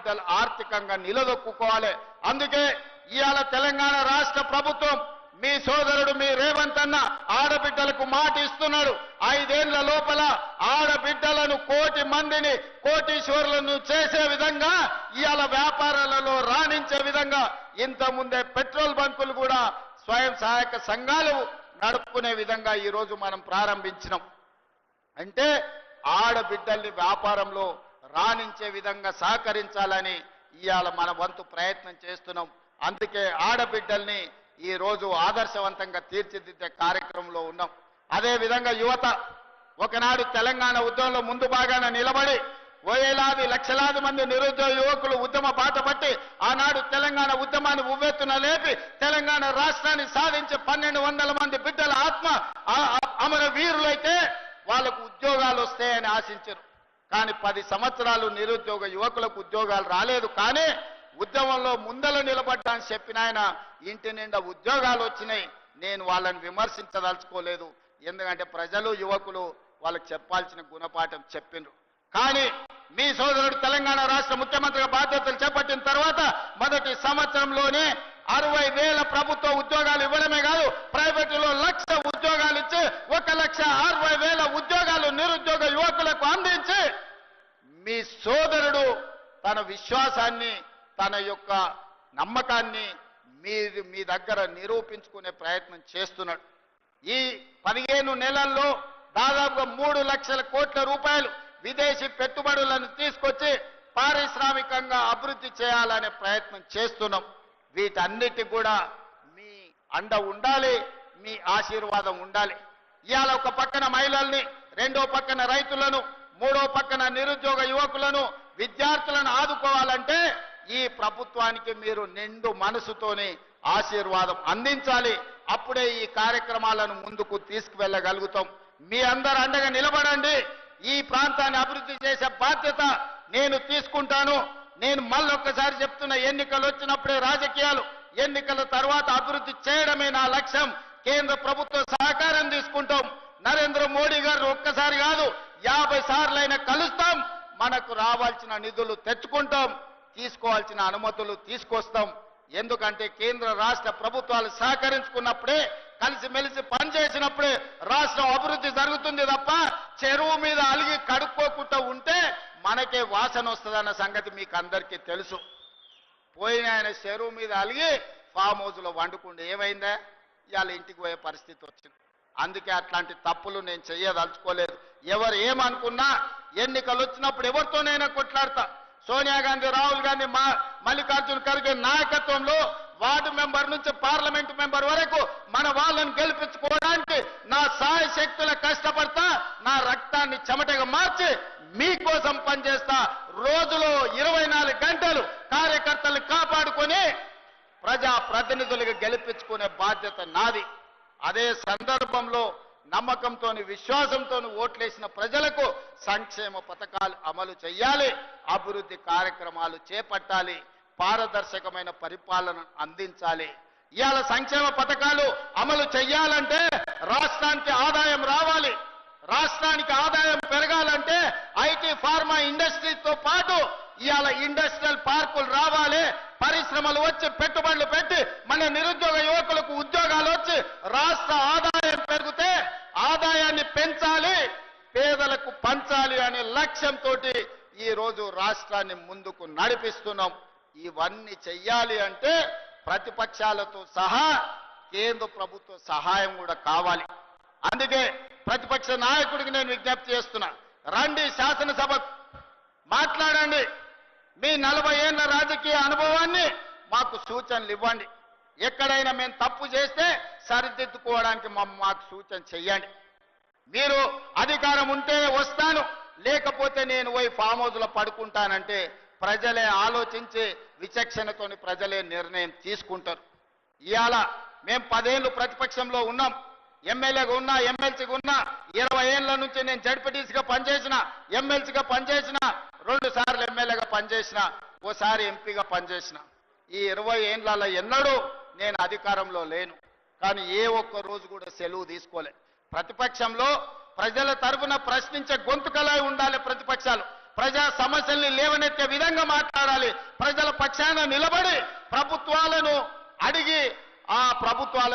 బిడ్డలు ఆర్థికంగా నిలదొక్కుకోవాలి. అందుకే ఇవాళ తెలంగాణ రాష్ట్ర ప్రభుత్వం మీ సోదరుడు మీ రేవంత్ అన్న ఆడబిడ్డలకు మాట ఇస్తున్నాడు. 5 ఏళ్ల లోపల ఆడబిడ్డలను 1 కోటి మందిని కోటీశ్వరులను చేసే విధంగా ఇవాళ వ్యాపారాలలో రాణించే విధంగా ఇంతకుముందే పెట్రోల్ బంకులు కూడా స్వయం సహాయక సంఘాలు నడుపుకునే విధంగా ఈరోజు మనం ప్రారంభించినాం. అంటే ఆడబిడ్డల్ని వ్యాపారంలో రాణించే విధంగా సహకరించాలని ఇవాళ మన వంతు ప్రయత్నం చేస్తున్నాం. అందుకే ఆడబిడ్డల్ని ఈ రోజు ఆదర్శవంతంగా తీర్చిదిద్దే కార్యక్రమంలో ఉన్నాం. అదే విధంగా యువత ఒకనాడు తెలంగాణ ఉద్యమంలో ముందు భాగాన నిలబడి వేలాది లక్షలాది మంది నిరుద్యోగ యువకులు ఉద్యమ బాట పట్టి ఆనాడు తెలంగాణ ఉద్యమాన్ని ఉవ్వెత్తున లేపి తెలంగాణ రాష్ట్రాన్ని సాధించి 1200 మంది బిడ్డల ఆత్మ అమర వీరులైతే వాళ్ళకు ఉద్యోగాలు వస్తాయని ఆశించారు. కానీ 10 సంవత్సరాలు నిరుద్యోగ యువకులకు ఉద్యోగాలు రాలేదు. కానీ ఉద్యమంలో ముందల నిలబడ్డాని చెప్పిన ఆయన ఇంటి నిండా ఉద్యోగాలు వచ్చినాయి. నేను వాళ్ళని విమర్శించదలుచుకోలేదు, ఎందుకంటే ప్రజలు యువకులు వాళ్ళకి చెప్పాల్సిన గుణపాఠం చెప్పిండ్రు. కానీ మీ సోదరుడు తెలంగాణ రాష్ట్ర ముఖ్యమంత్రిగా బాధ్యతలు చేపట్టిన తర్వాత మొదటి సంవత్సరంలోనే 60,000 ప్రభుత్వ ఉద్యోగాలు ఇవ్వడమే కాదు, ప్రైవేటులో 1,00,000 ఉద్యోగాలు ఇచ్చి 1,60,000 ఉద్యోగాలు నిరుద్యోగ యువకులకు అందించి మీ సోదరుడు తన విశ్వాసాన్ని తన యొక్క నమ్మకాన్ని మీ దగ్గర నిరూపించుకునే ప్రయత్నం చేస్తున్నాడు. ఈ 15 నెలల్లో దాదాపుగా 3 లక్షల కోట్ల రూపాయలు విదేశీ పెట్టుబడులను తీసుకొచ్చి పారిశ్రామికంగా అభివృద్ధి చేయాలనే ప్రయత్నం చేస్తున్నాం. వీటన్నిటి కూడా మీ అండ ఉండాలి, మీ ఆశీర్వాదం ఉండాలి. ఇవాళ ఒక పక్కన మహిళల్ని, రెండో పక్కన రైతులను, మూడో పక్కన నిరుద్యోగ యువకులను, విద్యార్థులను ఆదుకోవాలంటే ఈ ప్రభుత్వానికి మీరు నిండు మనసుతోని ఆశీర్వాదం అందించాలి. అప్పుడే ఈ కార్యక్రమాలను ముందుకు తీసుకువెళ్ళగలుగుతాం. మీ అందరు అండగా నిలబడండి. ఈ ప్రాంతాన్ని అభివృద్ధి చేసే బాధ్యత నేను తీసుకుంటాను. నేను మళ్ళొక్కసారి చెప్తున్న, ఎన్నికలు వచ్చినప్పుడే రాజకీయాలు, ఎన్నికల తర్వాత అభివృద్ధి చేయడమే నా లక్ష్యం. కేంద్ర ప్రభుత్వ సహకారం తీసుకుంటాం. నరేంద్ర మోడీ గారు ఒక్కసారి కాదు 50 సార్లైనా కలుస్తాం. మనకు రావాల్సిన నిధులు తెచ్చుకుంటాం, తీసుకోవాల్సిన అనుమతులు తీసుకొస్తాం. ఎందుకంటే కేంద్ర రాష్ట్ర ప్రభుత్వాలు సహకరించుకున్నప్పుడే, కలిసిమెలిసి పనిచేసినప్పుడే రాష్ట్రం అభివృద్ధి జరుగుతుంది తప్ప చెరువు మీద అలిగి కడుక్కోకుండా ఉంటే మనకే వాసన వస్తుందన్న సంగతి మీకు అందరికీ తెలుసు. పోయిన ఆయన చెరువు మీద అలిగి ఫామ్ హౌస్లో వండుకుంటే ఏమైందా? ఇవాళ ఇంటికి పోయే పరిస్థితి వచ్చింది. అందుకే అట్లాంటి తప్పులు నేను చెయ్యదలుచుకోలేదు. ఎవరు ఏమనుకున్నా ఎన్నికలు వచ్చినప్పుడు ఎవరితోనైనా కొట్లాడతా. సోనియా గాంధీ, రాహుల్ గాంధీ, మల్లికార్జున ఖర్గే నాయకత్వంలో వార్డు మెంబర్ నుంచి పార్లమెంట్ మెంబర్ వరకు మన వాళ్ళని గెలిపించుకోవడానికి నా సాయశక్తుల కష్టపడతా, నా రక్తాన్ని చెమటగా మార్చి మీకోసం పనిచేస్తా. రోజులో 24 గంటలు కార్యకర్తల్ని కాపాడుకొని ప్రజా ప్రతినిధులుగా గెలిపించుకునే బాధ్యత నాది. అదే సందర్భంలో నమ్మకంతో, విశ్వాసంతో ఓట్లేసిన ప్రజలకు సంక్షేమ పథకాలు అమలు చేయాలి, అభివృద్ధి కార్యక్రమాలు చేపట్టాలి, పారదర్శకమైన పరిపాలన అందించాలి. ఇవాళ సంక్షేమ పథకాలు అమలు చేయాలంటే రాష్ట్రానికి ఆదాయం రావాలి. రాష్ట్రానికి ఆదాయం పెరగాలంటే ఐటీ, ఫార్మా ఇండస్ట్రీతో పాటు ఇవాళ ఇండస్ట్రియల్ పార్కులు రావాలి, పరిశ్రమలు వచ్చి పెట్టుబడులు పెట్టి మన నిరుద్యోగ యువకులకు ఉద్యోగాలు వచ్చి రాష్ట్ర ఆదాయం పెరిగితే ఆదాయాన్ని పెంచాలి, పేదలకు పంచాలి అనే లక్ష్యంతో ఈ రోజు రాష్ట్రాన్ని ముందుకు నడిపిస్తున్నాం. ఇవన్నీ చెయ్యాలి అంటే ప్రతిపక్షాలతో సహా కేంద్ర ప్రభుత్వ సహాయం కూడా కావాలి. అందుకే ప్రతిపక్ష నాయకుడికి నేను విజ్ఞప్తి చేస్తున్నా, రండి శాసనసభ మాట్లాడండి. మీ 40 ఏళ్ల రాజకీయ అనుభవాన్ని మాకు సూచనలు ఇవ్వండి. ఎక్కడైనా మేము తప్పు చేస్తే సరిదిద్దుకోవడానికి మాకు సూచన చెయ్యండి. మీరు అధికారం ఉంటే వస్తాను, లేకపోతే నేను పోయి ఫామ్ హౌస్లో పడుకుంటానంటే ప్రజలే ఆలోచించి విచక్షణతోని ప్రజలే నిర్ణయం తీసుకుంటారు. ఇవాళ మేము 10 ఏళ్ళు ప్రతిపక్షంలో ఉన్నాం, ఎమ్మెల్యేగా ఉన్నా, ఎమ్మెల్సీగా ఉన్నా. 20 ఏళ్ల నుంచి నేను జడ్పీటీసీగా పనిచేసిన, ఎమ్మెల్సీగా పనిచేసిన, 2 సార్లు ఎమ్మెల్యేగా పనిచేసిన, ఓసారి ఎంపీగా పనిచేసిన. ఈ 20 ఏళ్లలో ఎన్నడూ నేను అధికారంలో లేను, కానీ ఏ ఒక్క రోజు కూడా సెలవు తీసుకోలే. ప్రతిపక్షంలో ప్రజల తరఫున ప్రశ్నించే గొంతుకలై ఉండాలి ప్రతిపక్షాలు. ప్రజా సమస్యల్ని లేవనెత్తే విధంగా మాట్లాడాలి. ప్రజల పక్షాన నిలబడి ప్రభుత్వాలను అడిగి ఆ ప్రభుత్వాల